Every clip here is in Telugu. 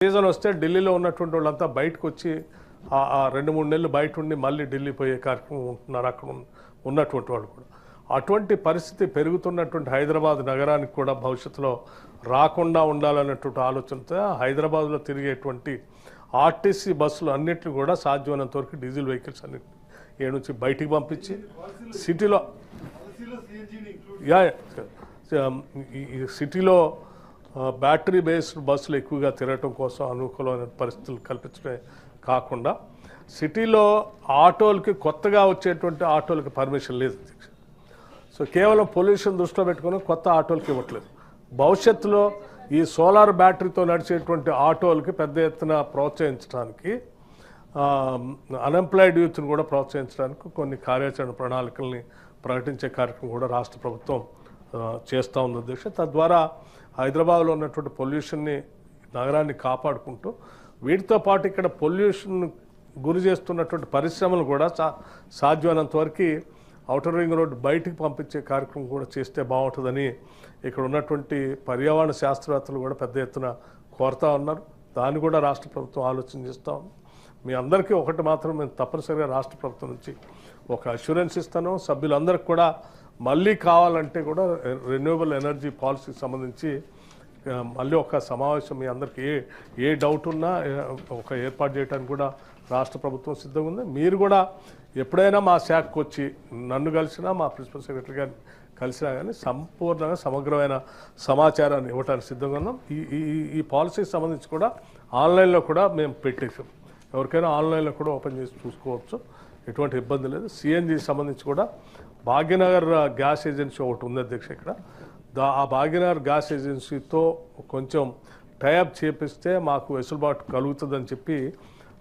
సీజన్ వస్తే ఢిల్లీలో ఉన్నటువంటి వాళ్ళంతా బయటకు వచ్చి ఆ 2-3 నెలలు బయట ఉండి మళ్ళీ ఢిల్లీ పోయే కార్యక్రమం ఉంటున్నారు అక్కడ ఉన్నటువంటి వాళ్ళు కూడా. అటువంటి పరిస్థితి పెరుగుతున్నటువంటి హైదరాబాద్ నగరానికి కూడా భవిష్యత్తులో రాకుండా ఉండాలన్నటువంటి ఆలోచనతో హైదరాబాద్లో తిరిగేటువంటి ఆర్టీసీ బస్సులు అన్నింటినీ కూడా సాధ్యమైనంత వరకు డీజిల్ వెహికల్స్ అన్నింటినీ ఏడు నుంచి బయటికి పంపించి సిటీలో బ్యాటరీ బేస్డ్ బస్సులు ఎక్కువగా తిరగటం కోసం అనుకూలమైన పరిస్థితులు కల్పించడమే కాకుండా సిటీలో ఆటోలకి కొత్తగా వచ్చేటువంటి ఆటోలకి పర్మిషన్ లేదు. సో కేవలం పొల్యూషన్ దృష్టిలో పెట్టుకుని కొత్త ఆటోలకి ఇవ్వట్లేదు. భవిష్యత్తులో ఈ సోలార్ బ్యాటరీతో నడిచేటువంటి ఆటోలకి పెద్ద ఎత్తున ప్రోత్సహించడానికి, అన్ఎంప్లాయిడ్ యూత్ని కూడా ప్రోత్సహించడానికి కొన్ని కార్యాచరణ ప్రణాళికల్ని ప్రకటించే కార్యక్రమం కూడా రాష్ట్ర ప్రభుత్వం చేస్తూ ఉంది అధ్యక్ష. తద్వారా హైదరాబాద్లో ఉన్నటువంటి పొల్యూషన్ని నగరాన్ని కాపాడుకుంటూ వీటితో పాటు ఇక్కడ పొల్యూషన్ గురి చేస్తున్నటువంటి పరిశ్రమలు కూడా సాధ్యమైనంత వరకు ఔటర్ రింగ్ రోడ్ బయటికి పంపించే కార్యక్రమం కూడా చేస్తే బాగుంటుందని ఇక్కడ ఉన్నటువంటి పర్యావరణ శాస్త్రవేత్తలు కూడా పెద్ద ఎత్తున కోరుతా ఉన్నారు. దాన్ని కూడా రాష్ట్ర ప్రభుత్వం ఆలోచన చేస్తూ ఉంది. మీ అందరికీ ఒకటి మాత్రం మేము తప్పనిసరిగా రాష్ట్ర ప్రభుత్వం నుంచి ఒక అష్యూరెన్స్ ఇస్తాను. సభ్యులందరికీ కూడా మళ్ళీ కావాలంటే కూడా రెన్యూవబుల్ ఎనర్జీ పాలసీకి సంబంధించి మళ్ళీ ఒక సమావేశం మీ అందరికీ ఏ డౌట్ ఉన్నా ఒక ఏర్పాటు చేయడానికి కూడా రాష్ట్ర ప్రభుత్వం సిద్ధంగా ఉంది. మీరు కూడా ఎప్పుడైనా మా శాఖకు వచ్చి నన్ను కలిసినా మా ప్రిన్సిపల్ సెక్రటరీ గారిని కలిసినా కానీ సంపూర్ణంగా సమగ్రమైన సమాచారాన్ని ఇవ్వడానికి సిద్ధంగా ఉన్నాం. ఈ పాలసీకి సంబంధించి కూడా ఆన్లైన్లో కూడా మేము పెట్టేసాం. ఎవరికైనా ఆన్లైన్లో కూడా ఓపెన్ చేసి చూసుకోవచ్చు, ఎటువంటి ఇబ్బంది లేదు. సిఎన్జికి సంబంధించి కూడా భాగ్యనగర్ గ్యాస్ ఏజెన్సీ ఒకటి ఉంది అధ్యక్ష. ఇక్కడ ఆ భాగ్యనగర్ గ్యాస్ ఏజెన్సీతో కొంచెం టైఅప్ చేపిస్తే మాకు వెసులుబాటు కలుగుతుందని చెప్పి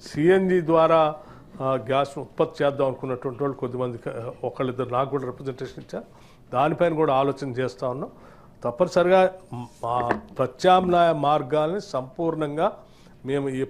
సిఎన్జి ద్వారా గ్యాస్ ఉత్పత్తి చేద్దాం అనుకున్నటువంటి వాళ్ళు కొద్దిమంది ఒకళ్ళిద్దరు నాకు కూడా రిప్రజెంటేషన్ ఇచ్చారు. దానిపైన కూడా ఆలోచన చేస్తూ ఉన్నాం. తప్పనిసరిగా ప్రత్యామ్నాయ మార్గాల్ని సంపూర్ణంగా మేము ఈ